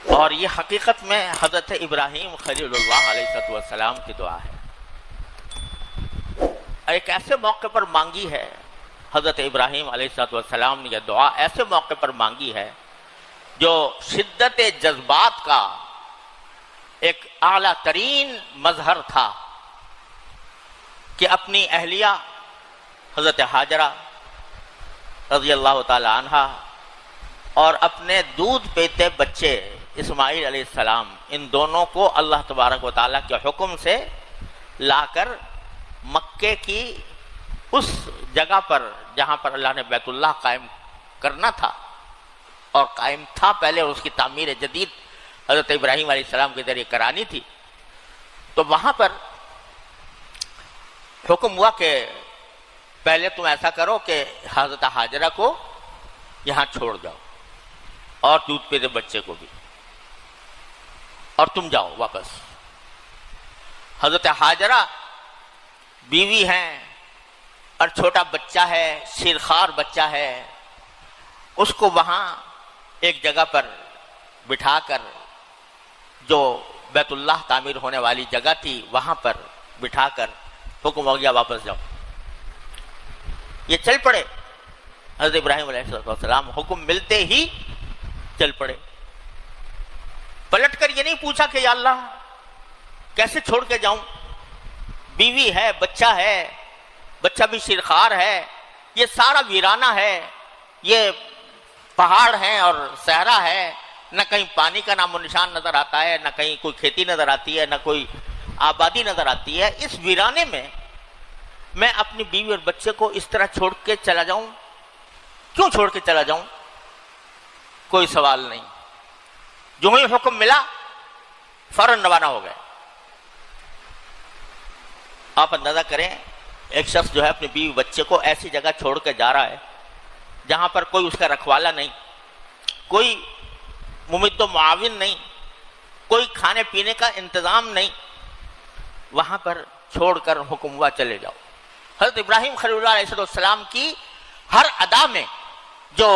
اور یہ حقیقت میں حضرت ابراہیم خلیل اللہ علیہ السلام کی دعا ہے، ایک ایسے موقع پر مانگی ہے حضرت ابراہیم علیہ السلام نے یہ دعا ایسے موقع پر مانگی ہے جو شدت جذبات کا ایک اعلیٰ ترین مظہر تھا کہ اپنی اہلیہ حضرت حاجرہ رضی اللہ تعالی عنہا اور اپنے دودھ پیتے بچے اسماعیل علیہ السلام، ان دونوں کو اللہ تبارک و تعالیٰ کے حکم سے لا کر مکے کی اس جگہ پر جہاں پر اللہ نے بیت اللہ قائم کرنا تھا اور قائم تھا پہلے، اس کی تعمیر جدید حضرت ابراہیم علیہ السلام کے ذریعے کرانی تھی، تو وہاں پر حکم ہوا کہ پہلے تم ایسا کرو کہ حضرت حاجرہ کو یہاں چھوڑ جاؤ اور دودھ پیتے بچے کو بھی، اور تم جاؤ واپس۔ حضرت حاجرہ بیوی ہیں اور چھوٹا بچہ ہے، شیرخوار بچہ ہے، اس کو وہاں ایک جگہ پر بٹھا کر جو بیت اللہ تعمیر ہونے والی جگہ تھی وہاں پر بٹھا کر حکم ہو گیا واپس جاؤ۔ یہ چل پڑے، حضرت ابراہیم علیہ السلام حکم ملتے ہی چل پڑے، پلٹ کر یہ نہیں پوچھا کہ یا اللہ کیسے چھوڑ کے جاؤں، بیوی ہے، بچہ بھی شیرخوار ہے، یہ سارا ویرانہ ہے، یہ پہاڑ ہیں اور صحرا ہے، نہ کہیں پانی کا نام و نشان نظر آتا ہے، نہ کہیں کوئی کھیتی نظر آتی ہے، نہ کوئی آبادی نظر آتی ہے، اس ویرانے میں اپنی بیوی اور بچے کو اس طرح چھوڑ کے چلا جاؤں، کیوں چھوڑ کے چلا جاؤں؟ کوئی سوال نہیں، جو ہی حکم ملا فوراً روانہ ہو گئے۔ آپ اندازہ کریں ایک شخص جو ہے اپنی بیوی بچے کو ایسی جگہ چھوڑ کے جا رہا ہے جہاں پر کوئی اس کا رکھوالا نہیں، کوئی ممد و معاون نہیں، کوئی کھانے پینے کا انتظام نہیں، وہاں پر چھوڑ کر حکم ہوا چلے جاؤ۔ حضرت ابراہیم خلیل اللہ علیہ السلام کی ہر ادا میں جو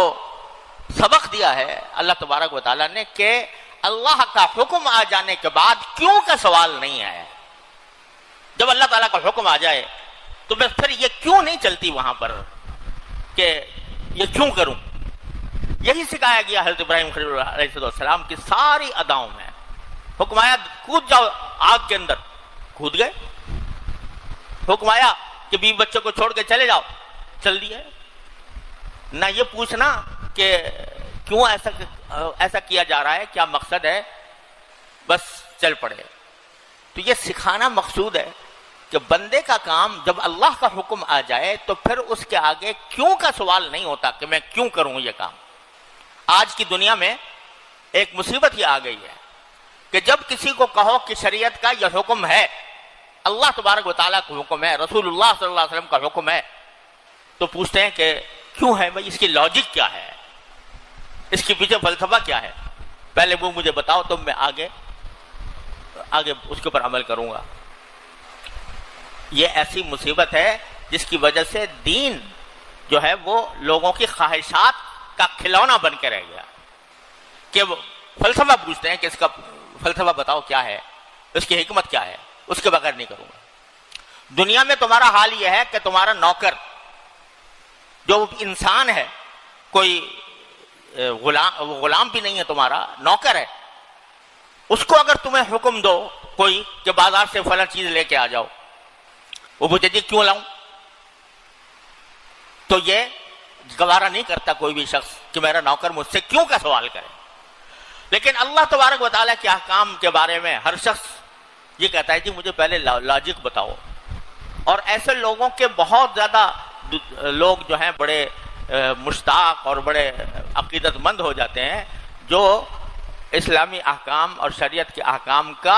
سبق دیا ہے اللہ تبارک و تعالیٰ نے کہ اللہ کا حکم آ جانے کے بعد کیوں کا سوال نہیں آیا۔ جب اللہ تعالیٰ کا حکم آ جائے تو میں پھر یہ کیوں نہیں چلتی وہاں پر کہ یہ کیوں کروں، یہی سکھایا گیا حضرت ابراہیم خلیل اللہ علیہ السلام کی ساری اداؤں میں۔ حکم آیا کود جاؤ آگ کے اندر، کود گئے۔ حکم آیا کہ بیوی بچوں کو چھوڑ کے چلے جاؤ، چل دیے۔ نہ یہ پوچھنا کہ کیوں ایسا کیا جا رہا ہے، کیا مقصد ہے، بس چل پڑے۔ تو یہ سکھانا مقصود ہے کہ بندے کا کام جب اللہ کا حکم آ جائے تو پھر اس کے آگے کیوں کا سوال نہیں ہوتا کہ میں کیوں کروں یہ کام۔ آج کی دنیا میں ایک مصیبت یہ آ گئی ہے کہ جب کسی کو کہو کہ شریعت کا یہ حکم ہے، اللہ تبارک و تعالیٰ کا حکم ہے، رسول اللہ صلی اللہ علیہ وسلم کا حکم ہے، تو پوچھتے ہیں کہ کیوں ہے بھائی، اس کی لاجک کیا ہے، اس کے پیچھے فلسفہ کیا ہے، پہلے وہ مجھے بتاؤ تو میں آگے اس کے اوپر عمل کروں گا۔ یہ ایسی مصیبت ہے جس کی وجہ سے دین جو ہے وہ لوگوں کی خواہشات کا کھلونا بن کے رہ گیا، کہ وہ فلسفہ پوچھتے ہیں کہ اس کا فلسفہ بتاؤ کیا ہے، اس کی حکمت کیا ہے، اس کے بغیر نہیں کروں گا۔ دنیا میں تمہارا حال یہ ہے کہ تمہارا نوکر جو انسان ہے، کوئی غلام بھی نہیں ہے، تمہارا نوکر ہے، اس کو اگر تمہیں حکم دو کوئی کہ بازار سے فلاں چیز لے کے آ جاؤ، وہ پوچھے جی کیوں لاؤں، تو یہ گوارا نہیں کرتا کوئی بھی شخص کہ میرا نوکر مجھ سے کیوں کا سوال کرے۔ لیکن اللہ تبارک و تعالیٰ کے احکام کے بارے میں ہر شخص یہ کہتا ہے جی مجھے پہلے لاجک بتاؤ۔ اور ایسے لوگوں کے بہت زیادہ لوگ جو ہیں بڑے مشتاق اور بڑے عقیدت مند ہو جاتے ہیں جو اسلامی احکام اور شریعت کے احکام کا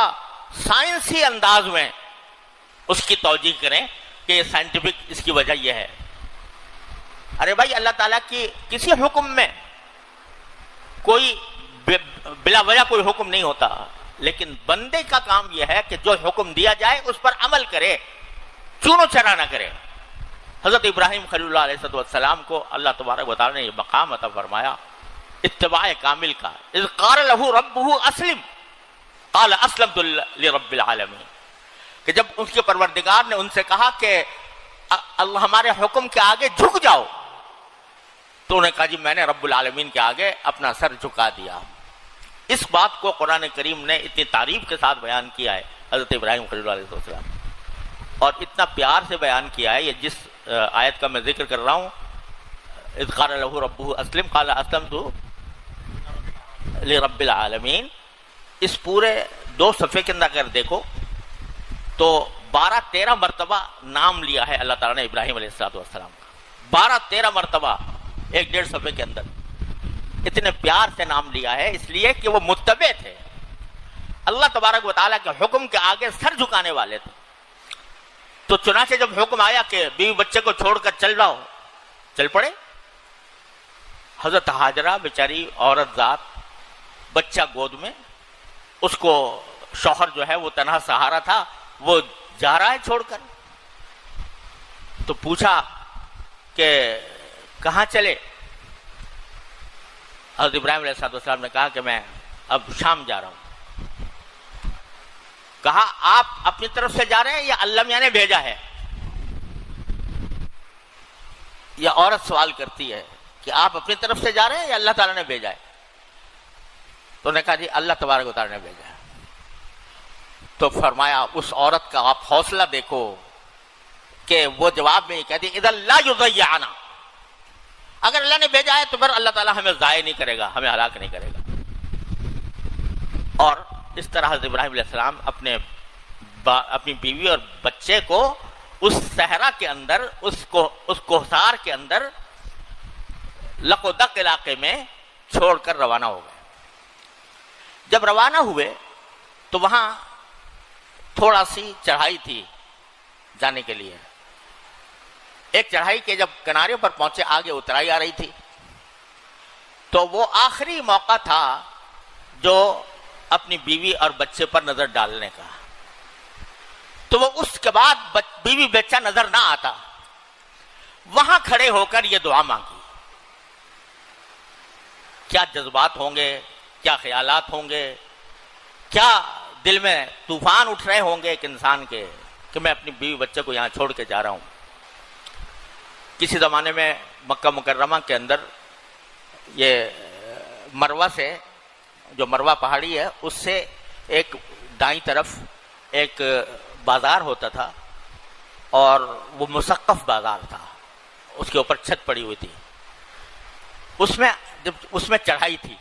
سائنسی انداز میں اس کی توجیہ کریں کہ یہ سائنٹیفک اس کی وجہ یہ ہے۔ ارے بھائی اللہ تعالیٰ کی کسی حکم میں کوئی بلا وجہ کوئی حکم نہیں ہوتا، لیکن بندے کا کام یہ ہے کہ جو حکم دیا جائے اس پر عمل کرے، چونو چرا نہ کرے۔ حضرت ابراہیم خلیل اللہ علیہ السلام کو اللہ تبارک و تعالیٰ نے یہ مقام عطا فرمایا، اتباع کامل کا. اذ قال له ربه اسلم قال اسلمت لرب العالمین، کہ جب اس کے پروردگار نے ان سے کہا کہ اللہ ہمارے حکم کے آگے جھک جاؤ، تو انہوں نے کہا جی میں نے رب العالمین کے آگے اپنا سر جھکا دیا. اس بات کو قرآن کریم نے اتنی تعریف کے ساتھ بیان کیا ہے حضرت ابراہیم خلیل علیہ السلام، اور اتنا پیار سے بیان کیا ہے. یہ جس آیت کا میں ذکر کر رہا ہوں، اذ قال له ربه اسلم قال اسلمت لرب العالمین، اس پورے 2 صفحے کے اندر اگر دیکھو تو 12-13 مرتبہ نام لیا ہے اللہ تعالیٰ نے ابراہیم علیہ السلام کا. 12-13 مرتبہ 1-1.5 صفحے کے اندر اتنے پیار سے نام لیا ہے، اس لیے کہ وہ متبع تھے، اللہ تبارک و تعالیٰ کے حکم کے آگے سر جھکانے والے تھے. تو چنانچہ جب حکم آیا کہ بیوی بچے کو چھوڑ کر چل جاؤ، چل پڑے. حضرت ہاجرہ بیچاری عورت ذات، بچہ گود میں، اس کو شوہر جو ہے وہ تنہا سہارا تھا، وہ جا رہا ہے چھوڑ کر. تو پوچھا کہ کہاں چلے؟ حضرت ابراہیم علیہ السلام نے کہا کہ میں اب شام جا رہا ہوں. کہا آپ اپنی طرف سے جا رہے ہیں یا اللہ میاں نے بھیجا ہے؟ یہ عورت سوال کرتی ہے کہ آپ اپنی طرف سے جا رہے ہیں یا اللہ تعالیٰ نے بھیجا ہے؟ تو نے کہا جی اللہ تبارک و تعالیٰ نے بھیجا ہے. تو فرمایا اس عورت کا آپ حوصلہ دیکھو کہ وہ جواب میں یہ کہتی اذا لا یضیعنا، اگر اللہ نے بھیجا ہے تو پھر اللہ تعالیٰ ہمیں ضائع نہیں کرے گا، ہمیں ہلاک نہیں کرے گا. اور اس طرح حضرت ابراہیم علیہ السلام اپنی بیوی اور بچے کو اس صحرا کے اندر، اس کوہسار کے اندر لق و دق علاقے میں چھوڑ کر روانہ ہو گئے. جب روانہ ہوئے تو وہاں تھوڑا سی چڑھائی تھی جانے کے لیے. ایک چڑھائی کے جب کنارے پر پہنچے آگے اترائی آ رہی تھی، تو وہ آخری موقع تھا جو اپنی بیوی اور بچے پر نظر ڈالنے کا. تو وہ اس کے بعد بیوی بچہ نظر نہ آتا، وہاں کھڑے ہو کر یہ دعا مانگی. کیا جذبات ہوں گے، کیا خیالات ہوں گے، کیا دل میں طوفان اٹھ رہے ہوں گے ایک انسان کے کہ میں اپنی بیوی بچے کو یہاں چھوڑ کے جا رہا ہوں. کسی زمانے میں مکہ مکرمہ کے اندر یہ مروہ سے، جو مروہ پہاڑی ہے، اس سے ایک دائیں طرف ایک بازار ہوتا تھا، اور وہ مسقف بازار تھا، اس کے اوپر چھت پڑی ہوئی تھی. اس میں چڑھائی تھی،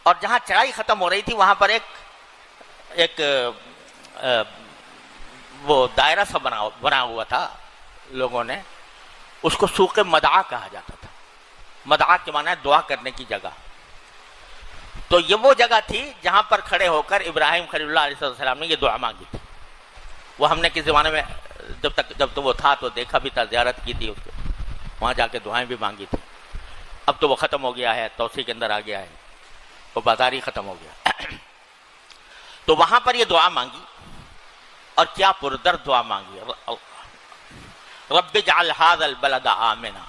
اور جہاں چڑھائی ختم ہو رہی تھی وہاں پر ایک وہ دائرہ سا بنا ہوا تھا. لوگوں نے اس کو سوق مدعا کہا جاتا تھا. مدعا کے معنی ہے دعا کرنے کی جگہ. تو یہ وہ جگہ تھی جہاں پر کھڑے ہو کر ابراہیم خلیل اللہ علیہ السلام نے یہ دعا مانگی تھی. وہ ہم نے کس زمانے میں جب تو وہ تھا تو دیکھا بھی تھا، زیارت کی تھی اس کو، وہاں جا کے دعائیں بھی مانگی تھی. اب تو وہ ختم ہو گیا ہے، توسیع کے اندر آ گیا ہے، وہ بازار ہی ختم ہو گیا. تو وہاں پر یہ دعا مانگی، اور کیا پردرد دعا مانگی. رب اجعل ھذا البلد آمنا،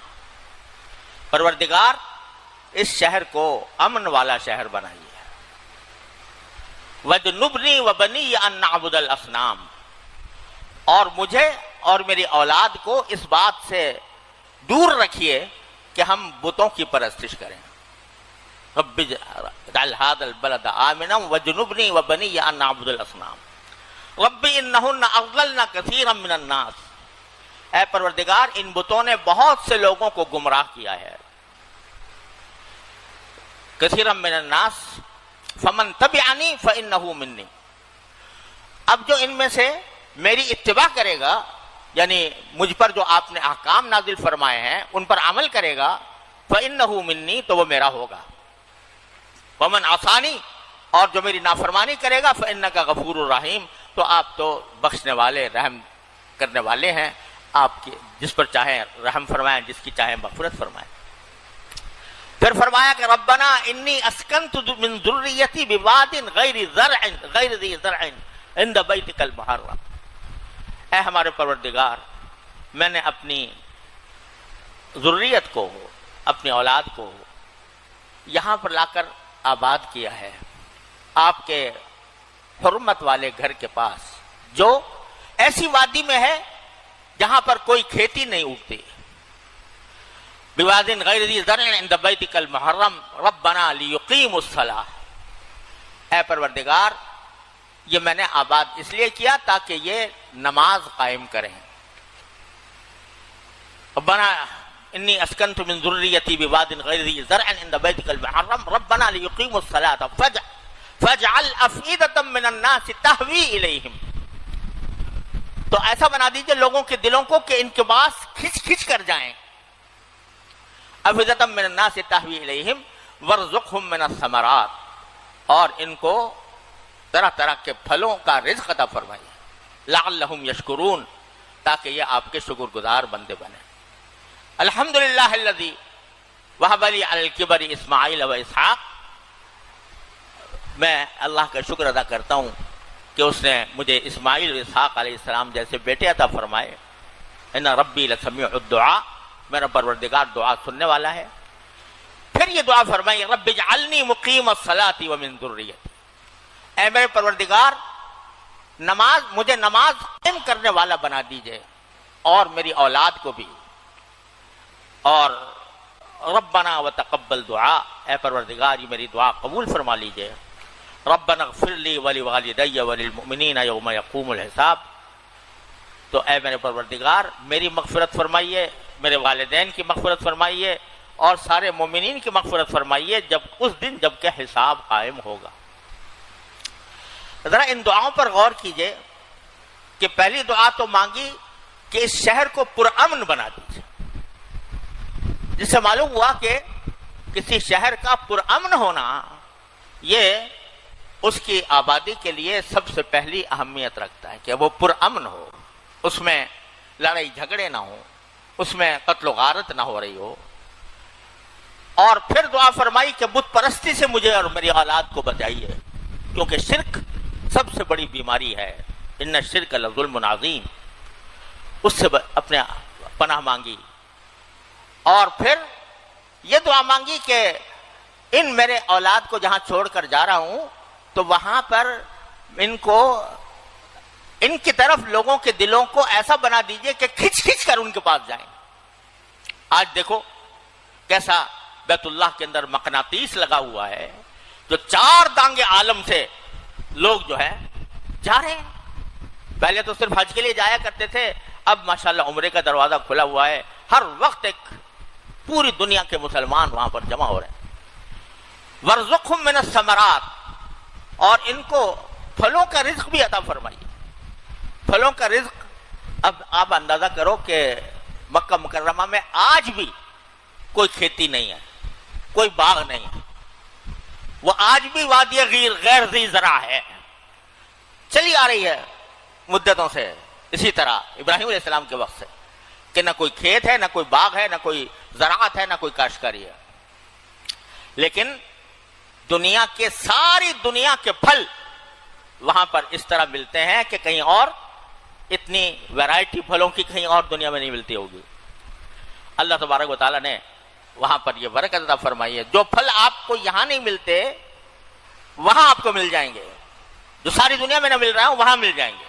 پروردگار اس شہر کو امن والا شہر بنائیے. وَجْنُبْنِي وَبَنِيَّ أَن نَّعْبُدَ الْأَصْنَامَ، اور مجھے اور میری اولاد کو اس بات سے دور رکھیے کہ ہم بتوں کی پرستش کریں. رب اجعل ھذا البلد آمنا وَجْنُبْنِي وَبَنِيَّ أَن نَّعْبُدَ الْأَصْنَامَ رب إِنَّهُنَّ أَضْلَلْنَ كَثِيرًا مِّنَ النَّاسِ، اے پروردگار ان بتوں نے بہت سے لوگوں کو گمراہ کیا ہے. کثیرا من الناس فمن تبعنی فإنہ منی، اب جو ان میں سے میری اتباع کرے گا، یعنی مجھ پر جو آپ نے احکام نازل فرمائے ہیں ان پر عمل کرے گا، فإنہ منی تو وہ میرا ہوگا. ومن عصانی، اور جو میری نافرمانی کرے گا، فإنک غفور الرحیم، تو آپ تو بخشنے والے رحم کرنے والے ہیں، آپ کی جس پر چاہیں رحم فرمائیں، جس کی چاہیں مغفرت فرمائیں. پھر فرمایا کہ ربنا انی اسکنت من ذریتی بواد غیر ذی زرع عند بیتک المحرم، اے ہمارے پروردگار میں نے اپنی ذریت کو، اپنی اولاد کو یہاں پر لا کر آباد کیا ہے آپ کے حرمت والے گھر کے پاس، جو ایسی وادی میں ہے جہاں پر کوئی کھیتی نہیں اگتی. بواد غیر ذی زرع عند بیتک المحرم ربنا لیقیموا الصلاۃ. اے پروردگار، یہ میں نے آباد اس لیے کیا تاکہ یہ نماز قائم کریں. ربنا انی اسکنت من ذریتی بواد غیر ذی زرع عند بیتک المحرم ربنا لیقیموا الصلاۃ فاجعل افئدۃ من الناس تہوی الیہم. تو ایسا بنا دیجئے لوگوں کے دلوں کو کہ ان کے پاس کھچ کر جائیں. افئدۃ من الناس تہوی الیہم وارزقہم من الثمرات، اور ان کو طرح طرح کے پھلوں کا رزق عطا فرمائیے. لعلہم یشکرون، تاکہ یہ آپ کے شکر گزار بندے بنے. الحمدللہ الذی وہب لی علی الکبر اسماعیل و اسحاق. میں اللہ کا شکر ادا کرتا ہوں کہ اس نے مجھے اسماعیل و اسحاق علیہ السلام جیسے بیٹے عطا فرمائے. ان ربی لسمیع الدعاء، میرا پروردگار دعا سننے والا ہے. پھر یہ دعا فرمائی رب اجعلنی مقیم الصلاۃ ومن ذریتی. اے میرے پروردگار، مجھے نماز قائم کرنے والا بنا دیجئے اور میری اولاد کو بھی. اور ربنا وتقبل دعا، اے پروردگار یہ میری دعا قبول فرما لیجئے. ربنا اغفر لی ولوالدی وللمؤمنین یوم یقوم الحساب. تو اے میرے پروردگار میری مغفرت فرمائیے، میرے والدین کی مغفرت فرمائیے اور سارے مومنین کی مغفرت فرمائیے جب اس دن جب کہ حساب قائم ہوگا. ذرا ان دعاؤں پر غور کیجئے کہ پہلی دعا تو مانگی کہ اس شہر کو پرامن بنا دیجیے، جس سے معلوم ہوا کہ کسی شہر کا پرامن ہونا یہ اس کی آبادی کے لیے سب سے پہلی اہمیت رکھتا ہے کہ وہ پرامن ہو، اس میں لڑائی جھگڑے نہ ہو، اس میں قتل و غارت نہ ہو رہی ہو. اور پھر دعا فرمائی کہ بت پرستی سے مجھے اور میری اولاد کو بچائیے، کیونکہ شرک سب سے بڑی بیماری ہے. ان الشرک لظلم عظیم. اس سے اپنے پناہ مانگی. اور پھر یہ دعا مانگی کہ ان میرے اولاد کو جہاں چھوڑ کر جا رہا ہوں تو وہاں پر ان کی طرف لوگوں کے دلوں کو ایسا بنا دیجئے کہ کھچ کر ان کے پاس جائیں. آج دیکھو کیسا بیت اللہ کے اندر مقناطیس لگا ہوا ہے، جو 4 دانگے عالم سے لوگ جو ہے جا رہے ہیں. پہلے تو صرف حج کے لیے جایا کرتے تھے، اب ماشاءاللہ عمرے کا دروازہ کھلا ہوا ہے. ہر وقت ایک پوری دنیا کے مسلمان وہاں پر جمع ہو رہے ہیں. وارزقہم من الثمرات، اور ان کو پھلوں کا رزق بھی عطا فرمائیے. پھلوں کا رزق، اب آپ اندازہ کرو کہ مکہ مکرمہ میں آج بھی کوئی کھیتی نہیں ہے، کوئی باغ نہیں ہے. وہ آج بھی وادی غیر ذی زرع ہے، چلی آ رہی ہے مدتوں سے اسی طرح ابراہیم علیہ السلام کے وقت سے، کہ نہ کوئی کھیت ہے، نہ کوئی باغ ہے، نہ کوئی زراعت ہے، نہ کوئی کاشتکاری ہے. لیکن ساری دنیا کے پھل وہاں پر اس طرح ملتے ہیں کہ کہیں اور اتنی ویرائٹی پھلوں کی کہیں اور دنیا میں نہیں ملتی ہوگی. اللہ تبارک و تعالیٰ نے وہاں پر یہ برکت عطا فرمائی ہے. جو پھل آپ کو یہاں نہیں ملتے وہاں آپ کو مل جائیں گے، جو ساری دنیا میں نہ مل رہا ہے وہاں مل جائیں گے.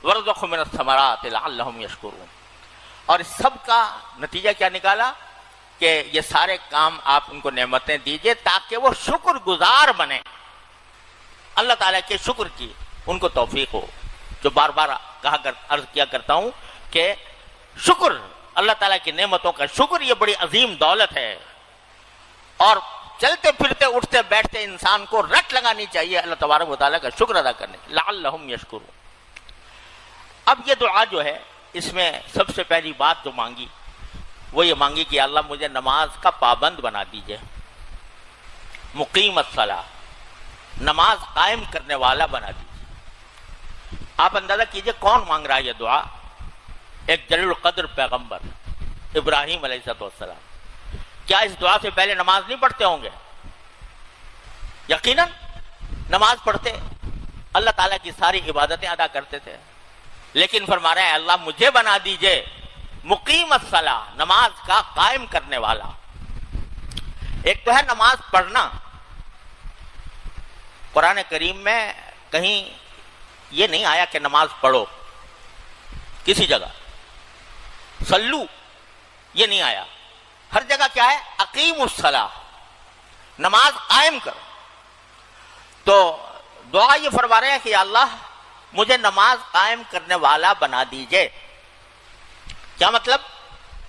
وَرَزَقْهُم مِّنَ الثَّمَرَاتِ لَعَلَّهُمْ يَشْكُرُونَ. اور اس سب کا نتیجہ کیا نکالا کہ یہ سارے کام آپ ان کو نعمتیں دیجئے تاکہ وہ شکر گزار بنے. اللہ تعالیٰ کے شکر کی ان کو توفیق ہو. جو بار بار عرض کیا کرتا ہوں کہ شکر، اللہ تعالیٰ کی نعمتوں کا شکر یہ بڑی عظیم دولت ہے، اور چلتے پھرتے اٹھتے بیٹھتے انسان کو رٹ لگانی چاہیے اللہ تبارک و تعالیٰ کا شکر ادا کرنے. لعلہم یشکرون. اب یہ دعا جو ہے اس میں سب سے پہلی بات جو مانگی وہ یہ مانگی کہ اللہ مجھے نماز کا پابند بنا دیجئے، مقیم الصلاۃ، نماز قائم کرنے والا بنا دیجئے. آپ اندازہ کیجئے کون مانگ رہا ہے یہ دعا؟ ایک جلیل القدر پیغمبر ابراہیم علیہ السلام. کیا اس دعا سے پہلے نماز نہیں پڑھتے ہوں گے؟ یقیناً نماز پڑھتے، اللہ تعالیٰ کی ساری عبادتیں ادا کرتے تھے. لیکن فرما رہے ہیں اللہ مجھے بنا دیجئے مقیم الصلاۃ، نماز کا قائم کرنے والا. ایک تو ہے نماز پڑھنا. قرآن کریم میں کہیں یہ نہیں آیا کہ نماز پڑھو، کسی جگہ صلو یہ نہیں آیا. ہر جگہ کیا ہے؟ اقیم الصلاۃ، نماز قائم کرو. تو دعا یہ فرما رہے ہیں کہ یا اللہ مجھے نماز قائم کرنے والا بنا دیجئے. کیا مطلب؟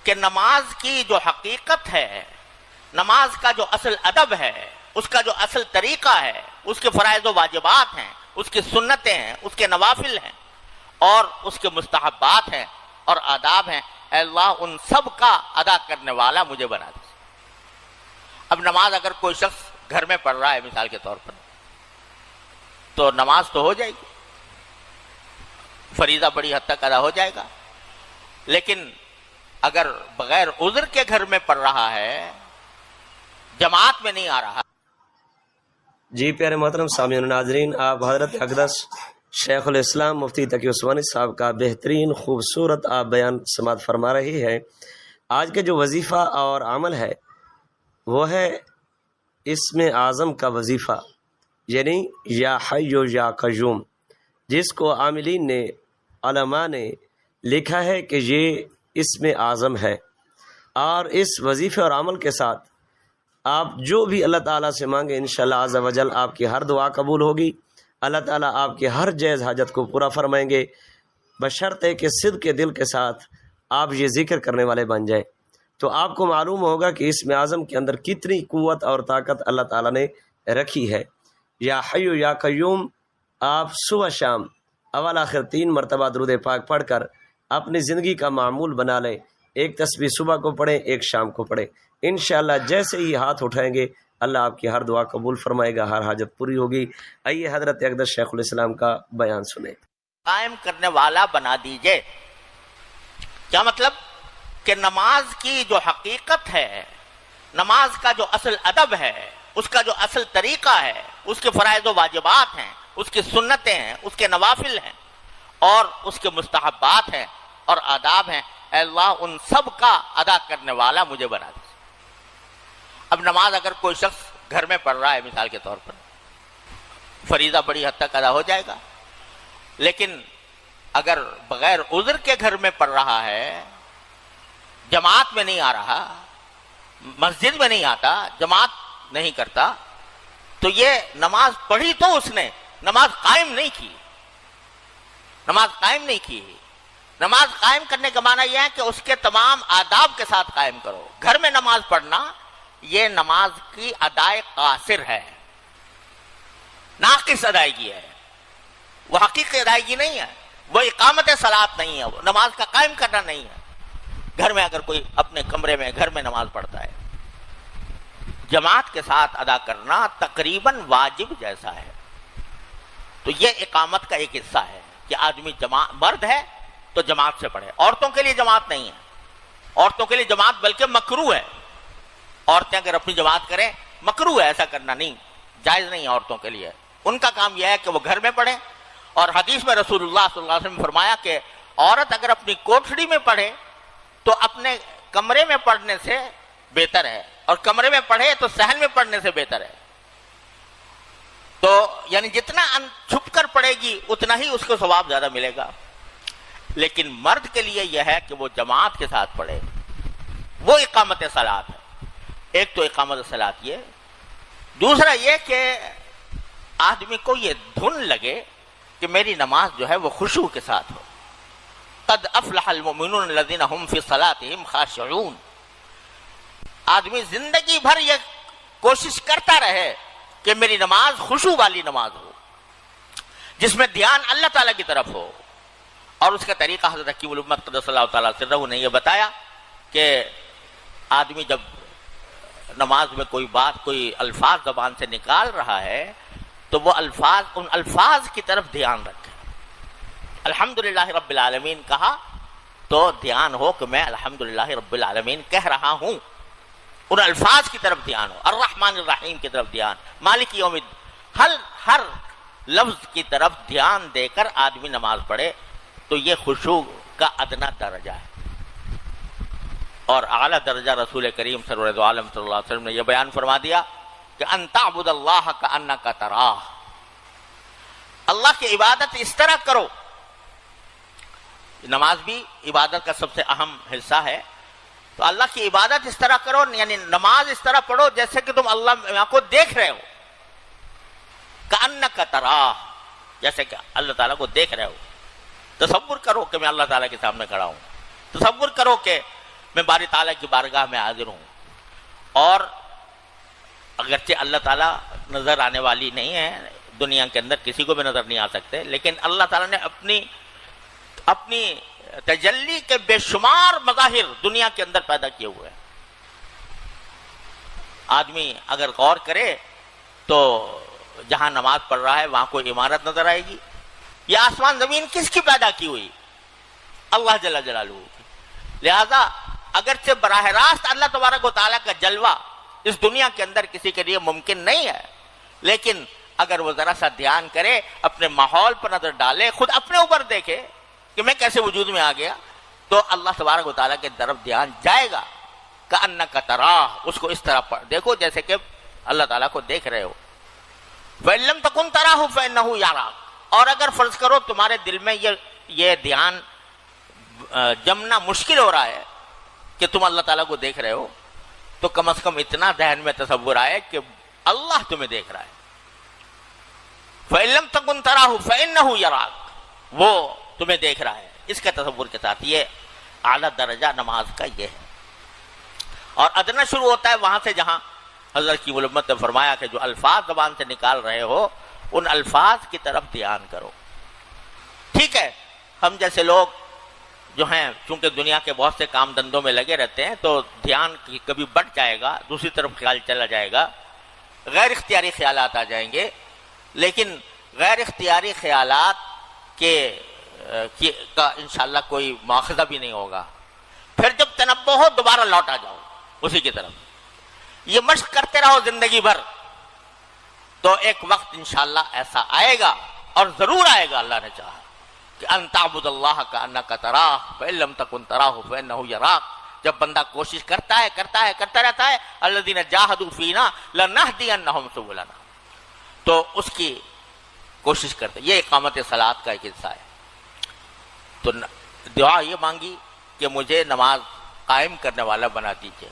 کہ نماز کی جو حقیقت ہے، نماز کا جو اصل ادب ہے، اس کا جو اصل طریقہ ہے، اس کے فرائض و واجبات ہیں، اس کی سنتیں ہیں، اس کے نوافل ہیں اور اس کے مستحبات ہیں اور آداب ہیں، اے اللہ ان سب کا ادا کرنے والا مجھے بنا دے. اب نماز اگر کوئی شخص گھر میں پڑھ رہا ہے مثال کے طور پر، تو نماز تو ہو جائے گی، فریضہ بڑی حد تک ادا ہو جائے گا. لیکن اگر بغیر عذر کے گھر میں پڑھ رہا ہے، جماعت میں نہیں آ رہا. جی پیارے محترم سامعین ناظرین، آپ حضرت اقدس شیخ الاسلام مفتی تقی عثمانی صاحب کا بہترین خوبصورت آپ بیان سماعت فرما رہی ہے. آج کا جو وظیفہ اور عمل ہے وہ ہے اسم اعظم کا وظیفہ، یعنی یا حی و یا قیوم، جس کو عاملین نے، علماء نے لکھا ہے کہ یہ اسم اعظم ہے. اور اس وظیفے اور عمل کے ساتھ آپ جو بھی اللہ تعالیٰ سے مانگے انشاءاللہ عز و جل آپ کی ہر دعا قبول ہوگی. اللہ تعالیٰ آپ کی ہر جائز حاجت کو پورا فرمائیں گے، بشرط ہے کہ صدق کے دل کے ساتھ آپ یہ ذکر کرنے والے بن جائیں. تو آپ کو معلوم ہوگا کہ اسم اعظم کے اندر کتنی قوت اور طاقت اللہ تعالیٰ نے رکھی ہے. یا حی یا قیوم آپ صبح شام اول آخر 3 مرتبہ درود پاک پڑھ کر اپنی زندگی کا معمول بنا لیں. ایک تسبیح صبح کو پڑھیں، ایک شام کو پڑھیں. انشاءاللہ جیسے ہی ہاتھ اٹھائیں گے اللہ آپ کی ہر دعا قبول فرمائے گا، ہر حاجت پوری ہوگی. آئیے حضرت اقدس شیخ الاسلام کا بیان سنیں. قائم کرنے والا بنا دیجئے. کیا مطلب؟ کہ نماز کی جو حقیقت ہے، نماز کا جو اصل ادب ہے، اس کا جو اصل طریقہ ہے، اس کے فرائض و واجبات ہیں، اس کی سنتیں ہیں، اس کے نوافل ہیں اور اس کے مستحبات ہیں اور آداب ہیں، اے اللہ ان سب کا ادا کرنے والا مجھے بنا دے. اب نماز اگر کوئی شخص گھر میں پڑھ رہا ہے مثال کے طور پر، فریضہ بڑی حد تک ادا ہو جائے گا. لیکن اگر بغیر عذر کے گھر میں پڑھ رہا ہے، جماعت میں نہیں آ رہا، مسجد میں نہیں آتا، جماعت نہیں کرتا، تو یہ نماز پڑھی تو اس نے نماز قائم نہیں کی. نماز قائم نہیں کی. نماز قائم کرنے کا معنی یہ ہے کہ اس کے تمام آداب کے ساتھ قائم کرو. گھر میں نماز پڑھنا یہ نماز کی ادائے قاصر ہے، ناقص ادائیگی ہے، وہ حقیقی ادائیگی نہیں ہے، وہ اقامت صلاۃ نہیں ہے، وہ نماز کا قائم کرنا نہیں ہے. گھر میں اگر کوئی اپنے کمرے میں گھر میں نماز پڑھتا ہے، جماعت کے ساتھ ادا کرنا تقریباً واجب جیسا ہے. تو یہ اقامت کا ایک حصہ ہے کہ آدمی مرد ہے تو جماعت سے پڑھے. عورتوں کے لیے جماعت نہیں ہے، عورتوں کے لیے جماعت بلکہ مکروہ ہے. عورتیں اگر اپنی جماعت کریں مکروہ ہے، ایسا کرنا نہیں، جائز نہیں ہے عورتوں کے لیے. ان کا کام یہ ہے کہ وہ گھر میں پڑھیں. اور حدیث میں رسول اللہ صلی اللہ علیہ وسلم نے فرمایا کہ عورت اگر اپنی کوٹھڑی میں پڑھے تو اپنے کمرے میں پڑھنے سے بہتر ہے، اور کمرے میں پڑھے تو صحن میں پڑھنے سے بہتر ہے. تو یعنی جتنا چھپ کر پڑھے گی اتنا ہی اس کو ثواب زیادہ ملے گا. لیکن مرد کے لیے یہ ہے کہ وہ جماعت کے ساتھ پڑھے، وہ اقامت صلاۃ ہے. ایک تو اقامت صلاۃ یہ، دوسرا یہ کہ آدمی کو یہ دھن لگے کہ میری نماز جو ہے وہ خشوع کے ساتھ ہو. قد افلح المؤمنون الذین هم فی صلاتهم خاشعون. آدمی زندگی بھر یہ کوشش کرتا رہے کہ میری نماز خشوع والی نماز ہو، جس میں دھیان اللہ تعالیٰ کی طرف ہو. اور اس کا طریقہ حضرت حکیم الامت قدس اللہ تعالیٰ سرہ نے یہ بتایا کہ آدمی جب نماز میں کوئی بات، کوئی الفاظ زبان سے نکال رہا ہے تو وہ الفاظ، ان الفاظ کی طرف دھیان رکھے. الحمدللہ رب العالمین کہا تو دھیان ہو کہ میں الحمدللہ رب العالمین کہہ رہا ہوں، ان الفاظ کی طرف دھیان ہو. الرحمن الرحیم کی طرف دھیان، مالک یوم الدین، ہر لفظ کی طرف دھیان دے کر آدمی نماز پڑھے تو یہ خشوع کا ادنا درجہ ہے. اور اعلیٰ درجہ رسول کریم سرور عالم صلی اللہ علیہ وسلم نے یہ بیان فرما دیا کہ ان تعبد اللہ کأنک تراہ، اللہ کی عبادت اس طرح کرو. نماز بھی عبادت کا سب سے اہم حصہ ہے. تو اللہ کی عبادت اس طرح کرو، یعنی نماز اس طرح پڑھو جیسے کہ تم اللہ کو دیکھ رہے ہو. کأنک تراہ، جیسے کہ اللہ تعالیٰ کو دیکھ رہے ہو. تصور کرو کہ میں اللہ تعالیٰ کے سامنے کھڑا ہوں، تصور کرو کہ میں باری تعالیٰ کی بارگاہ میں حاضر ہوں. اور اگرچہ اللہ تعالیٰ نظر آنے والی نہیں ہے، دنیا کے اندر کسی کو بھی نظر نہیں آ سکتے، لیکن اللہ تعالیٰ نے اپنی تجلی کے بے شمار مظاہر دنیا کے اندر پیدا کیے ہوئے ہیں. آدمی اگر غور کرے تو جہاں نماز پڑھ رہا ہے وہاں کوئی عمارت نظر آئے گی. یہ آسمان زمین کس کی پیدا کی ہوئی؟ اللہ جل جلالہ. لہذا اگرچہ براہ راست اللہ تبارک و تعالیٰ کا جلوہ اس دنیا کے اندر کسی کے لیے ممکن نہیں ہے، لیکن اگر وہ ذرا سا دھیان کرے، اپنے ماحول پر نظر ڈالے، خود اپنے اوپر دیکھے کہ میں کیسے وجود میں آ گیا، تو اللہ تبارک و تعالیٰ کے طرف دھیان جائے گا. کأنک تراہ، اس کو اس طرح دیکھو جیسے کہ اللہ تعالیٰ کو دیکھ رہے ہو. فإن لم تکن تراہ فإنہ یراک. اور اگر فرض کرو تمہارے دل میں یہ دھیان جمنا مشکل ہو رہا ہے کہ تم اللہ تعالیٰ کو دیکھ رہے ہو، تو کم از کم اتنا ذہن میں تصور آئے کہ اللہ تمہیں دیکھ رہا ہے. فإن لم تکن تراہ فإنہ یراک، وہ تمہیں دیکھ رہا ہے. اس کے تصور کے ساتھ یہ اعلیٰ درجہ نماز کا یہ ہے. اور ادنا شروع ہوتا ہے وہاں سے جہاں حضرت کی علمت نے فرمایا کہ جو الفاظ زبان سے نکال رہے ہو ان الفاظ کی طرف دھیان کرو. ٹھیک ہے، ہم جیسے لوگ جو ہیں چونکہ دنیا کے بہت سے کام دھندوں میں لگے رہتے ہیں تو دھیان کبھی بٹ جائے گا، دوسری طرف خیال چلا جائے گا، غیر اختیاری خیالات آ جائیں گے. لیکن غیر اختیاری خیالات کا انشاءاللہ کوئی مواخذہ بھی نہیں ہوگا. پھر جب تنبہ ہو دوبارہ لوٹ آ جاؤ اسی کی طرف. یہ مشق کرتے رہو زندگی بھر، تو ایک وقت انشاءاللہ ایسا آئے گا، اور ضرور آئے گا اللہ نے چاہا، کہ ان تعبد اللہ کأنک تراہ فإن لم تکن تراہ فإنہ یراک. جب بندہ کوشش کرتا رہتا ہے، الذین جاہدوا فینا لنہدینہم سبلنا، تو اس کی کوشش کرتے. یہ اقامت صلاۃ کا ایک حصہ ہے. تو دعا یہ مانگی کہ مجھے نماز قائم کرنے والا بنا دیجیے.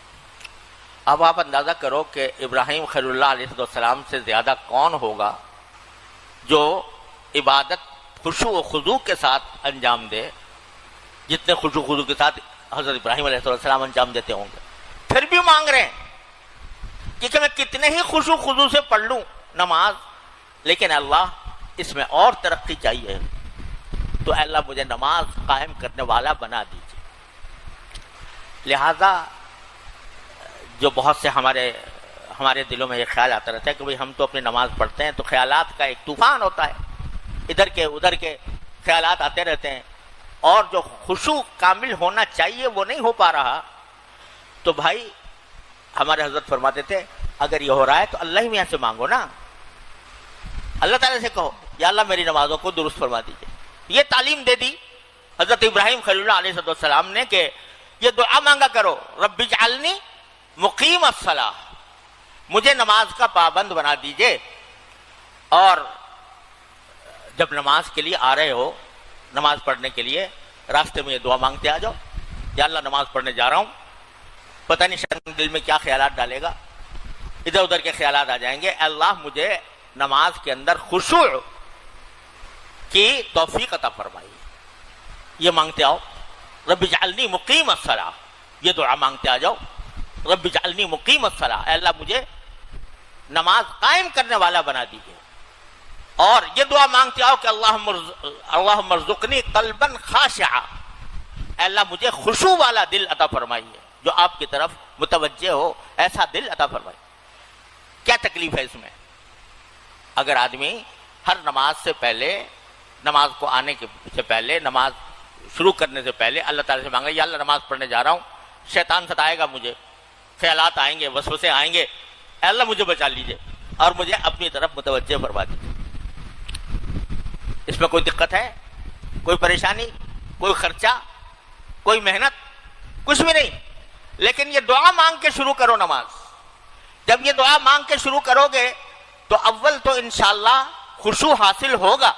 اب آپ اندازہ کرو کہ ابراہیم خلیل اللہ علیہ السلام سے زیادہ کون ہوگا جو عبادت خشوع و خضوع کے ساتھ انجام دے، جتنے خشوع و خضوع کے ساتھ حضرت ابراہیم علیہ السلام انجام دیتے ہوں گے. پھر بھی مانگ رہے ہیں کہ میں کتنے ہی خشوع و خضوع سے پڑھ لوں نماز، لیکن اللہ اس میں اور ترقی چاہیے، تو اللہ مجھے نماز قائم کرنے والا بنا دیجیے. لہذا جو بہت سے ہمارے دلوں میں یہ خیال آتا رہتا ہے کہ بھئی ہم تو اپنی نماز پڑھتے ہیں، تو خیالات کا ایک طوفان ہوتا ہے، ادھر کے ادھر کے خیالات آتے رہتے ہیں، اور جو خشوع کامل ہونا چاہیے وہ نہیں ہو پا رہا. تو بھائی ہمارے حضرت فرماتے تھے اگر یہ ہو رہا ہے تو اللہ ہی میاں سے مانگو نا، اللہ تعالیٰ سے کہو یا اللہ میری نمازوں کو درست فرما دیجیے. یہ تعلیم دے دی حضرت ابراہیم خلیل اللہ علیہ السلام نے کہ یہ دعا مانگا کرو، رب اجعلنی مقیم الصلاۃ، مجھے نماز کا پابند بنا دیجئے. اور جب نماز کے لیے آ رہے ہو، نماز پڑھنے کے لیے راستے میں یہ دعا مانگتے آ جاؤ، یا اللہ نماز پڑھنے جا رہا ہوں، پتہ نہیں شیطان دل میں کیا خیالات ڈالے گا، ادھر ادھر کے خیالات آ جائیں گے. اللہ مجھے نماز کے اندر خشوع کی توفیق عطا فرمائیے. یہ مانگتے آؤ، رب اجعلنی مقیم الصلاۃ، یہ دعا مانگتے آ جاؤ، رب اجعلنی مقیم الصلاۃ، اے اللہ مجھے نماز قائم کرنے والا بنا دیجیے. اور یہ دعا مانگتے آؤ کہ اللہم ارزقنی قلبا خاشعا، اے اللہ مجھے خشوع والا دل عطا فرمائیے، جو آپ کی طرف متوجہ ہو، ایسا دل عطا فرمائیے. کیا تکلیف ہے اس میں؟ اگر آدمی ہر نماز سے پہلے، نماز کو آنے سے پہلے، نماز شروع کرنے سے پہلے اللہ تعالیٰ سے مانگے یا اللہ نماز پڑھنے جا رہا ہوں، شیطان ستائے گا مجھے، خیالات آئیں گے، وسوسے آئیں گے، اے اللہ مجھے بچا لیجئے اور مجھے اپنی طرف متوجہ فرما دیجیے. اس میں کوئی دقت ہے؟ کوئی پریشانی؟ کوئی خرچہ؟ کوئی محنت؟ کچھ بھی نہیں. لیکن یہ دعا مانگ کے شروع کرو نماز. جب یہ دعا مانگ کے شروع کرو گے تو اول تو انشاءاللہ خشوع حاصل ہوگا,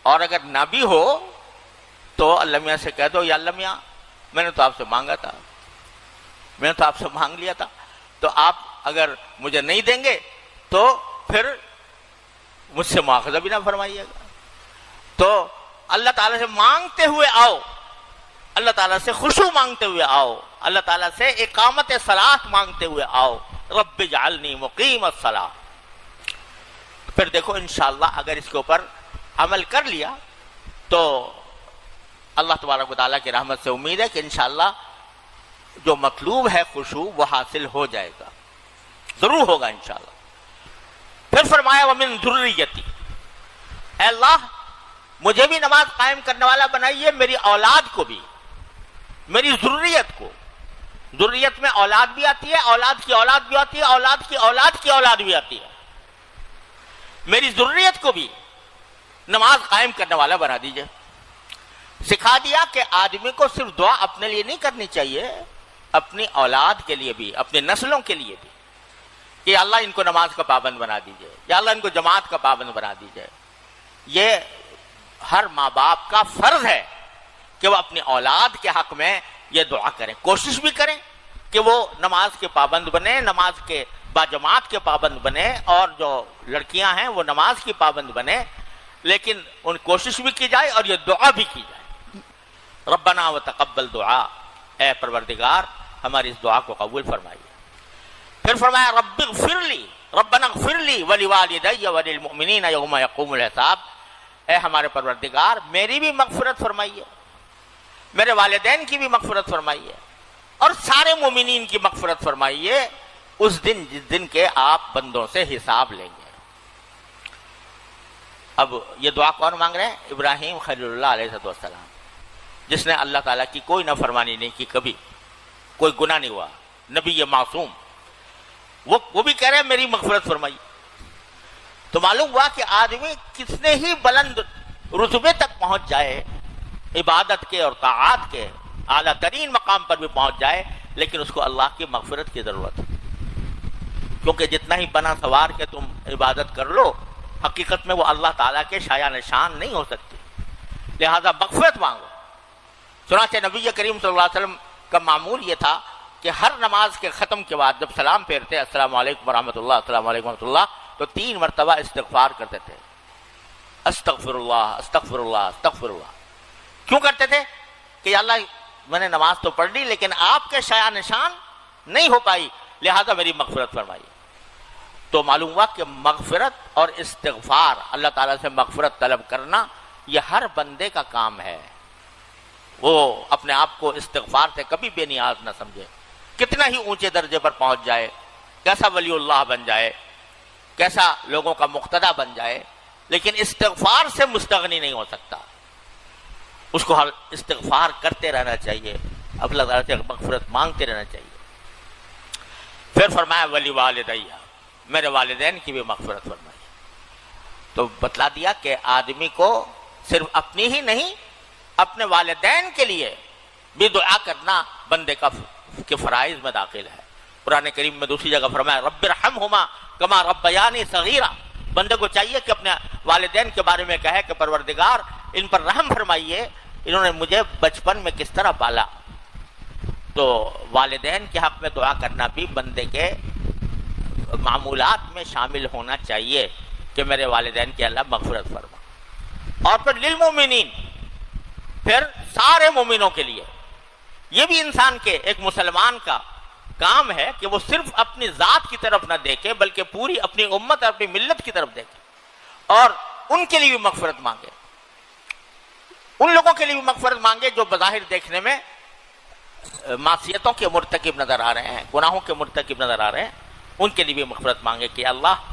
اور اگر نہ بھی ہو تو اللہ میاں سے کہہ دو یا اللہ میاں میں نے تو آپ سے مانگا تھا, میں نے تو آپ سے مانگ لیا تھا, تو آپ اگر مجھے نہیں دیں گے تو پھر مجھ سے مواخذہ بھی نہ فرمائیے گا. تو اللہ تعالیٰ سے مانگتے ہوئے آؤ, اللہ تعالیٰ سے خشوع مانگتے ہوئے آؤ, اللہ تعالیٰ سے اقامت صلاۃ مانگتے ہوئے آؤ. رب اجعلنی مقیم الصلاۃ. پھر دیکھو انشاءاللہ اگر اس کے اوپر عمل کر لیا تو اللہ تبارک و تعالیٰ کی رحمت سے امید ہے کہ انشاءاللہ جو مطلوب ہے خشوع وہ حاصل ہو جائے گا, ضرور ہوگا انشاءاللہ. پھر فرمایا ومن ذریتی, اے اللہ مجھے بھی نماز قائم کرنے والا بنائیے, میری اولاد کو بھی, میری ذریت کو. ذریت میں اولاد بھی آتی ہے, اولاد کی اولاد بھی آتی ہے, اولاد کی اولاد کی اولاد بھی آتی ہے. میری ذریت کو بھی نماز قائم کرنے والا بنا دیجئے. سکھا دیا کہ آدمی کو صرف دعا اپنے لیے نہیں کرنی چاہیے, اپنی اولاد کے لیے بھی, اپنی نسلوں کے لیے بھی, کہ اللہ ان کو نماز کا پابند بنا دیجئے, یا اللہ ان کو جماعت کا پابند بنا دیجئے. یہ ہر ماں باپ کا فرض ہے کہ وہ اپنی اولاد کے حق میں یہ دعا کریں, کوشش بھی کریں کہ وہ نماز کے پابند بنے, نماز کے باجماعت کے پابند بنے, اور جو لڑکیاں ہیں وہ نماز کی پابند بنے, لیکن ان کوشش بھی کی جائے اور یہ دعا بھی کی جائے. ربنا وتقبل دعا, اے پروردگار ہماری اس دعا کو قبول فرمائیے. پھر فرمایا رب اغفر لی, ربنا اغفر لی ولوالدی وللمؤمنین یوم یقوم الحساب, اے ہمارے پروردگار میری بھی مغفرت فرمائیے, میرے والدین کی بھی مغفرت فرمائیے, اور سارے مومنین کی مغفرت فرمائیے اس دن جس دن کے آپ بندوں سے حساب لیں گے. اب یہ دعا کون مانگ رہے ہیں؟ ابراہیم خلیل اللہ علیہ السلام, جس نے اللہ تعالیٰ کی کوئی نافرمانی نہیں کی, کبھی کوئی گناہ نہیں ہوا, نبی یہ معصوم, وہ بھی کہہ رہے ہیں میری مغفرت فرمائیے. تو معلوم ہوا کہ آدمی کتنے ہی بلند رتبے تک پہنچ جائے, عبادت کے اور طاعات کے اعلیٰ ترین مقام پر بھی پہنچ جائے, لیکن اس کو اللہ کی مغفرت کی ضرورت ہے. کیونکہ جتنا ہی بنا سوار کے تم عبادت کر لو, حقیقت میں وہ اللہ تعالیٰ کے شایان نشان نہیں ہو سکتی, لہذا مغفرت مانگو. چنانچہ نبی کریم صلی اللہ علیہ وسلم کا معمول یہ تھا کہ ہر نماز کے ختم کے بعد جب سلام پھیرتے السلام علیکم ورحمۃ اللہ, السلام علیکم ورحمۃ اللہ, تو 3 مرتبہ استغفار کرتے تھے, استغفر اللہ استغفر اللہ استغفر اللہ. کیوں کرتے تھے؟ کہ اللہ میں نے نماز تو پڑھ لی لیکن آپ کے شایان نشان نہیں ہو پائی, لہذا میری مغفرت فرمائی. تو معلوم ہوا کہ مغفرت اور استغفار, اللہ تعالیٰ سے مغفرت طلب کرنا, یہ ہر بندے کا کام ہے. وہ اپنے آپ کو استغفار سے کبھی بے نیاز نہ سمجھے, کتنا ہی اونچے درجے پر پہنچ جائے, کیسا ولی اللہ بن جائے, کیسا لوگوں کا مقتدی بن جائے, لیکن استغفار سے مستغنی نہیں ہو سکتا. اس کو ہر استغفار کرتے رہنا چاہیے, اللہ تعالیٰ سے مغفرت مانگتے رہنا چاہیے. پھر فرمایا ولی والدیہ, میرے والدین کی بھی مغفرت فرمائی. تو بتلا دیا کہ آدمی کو صرف اپنی ہی نہیں, اپنے والدین کے لیے بھی دعا کرنا بندے کے فرائض میں داخل ہے. قرآن کریم میں دوسری جگہ فرمایا رب ارحمہما کما ربیانی صغیرا, بندے کو چاہیے کہ اپنے والدین کے بارے میں کہے کہ پروردگار ان پر رحم فرمائیے, انہوں نے مجھے بچپن میں کس طرح پالا. تو والدین کے حق میں دعا کرنا بھی بندے کے معمولات میں شامل ہونا چاہیے کہ میرے والدین کی اللہ مغفرت فرما. اور پھر للمومنین, پھر سارے مومنوں کے لیے. یہ بھی انسان کے, ایک مسلمان کا کام ہے کہ وہ صرف اپنی ذات کی طرف نہ دیکھے بلکہ پوری اپنی امت اور اپنی ملت کی طرف دیکھے, اور ان کے لیے بھی مغفرت مانگے. ان لوگوں کے لیے بھی مغفرت مانگے جو بظاہر دیکھنے میں معصیتوں کے مرتکب نظر آ رہے ہیں, گناہوں کے مرتکب نظر آ رہے ہیں, ان کے لیے بھی مغفرت مانگے کہ اللہ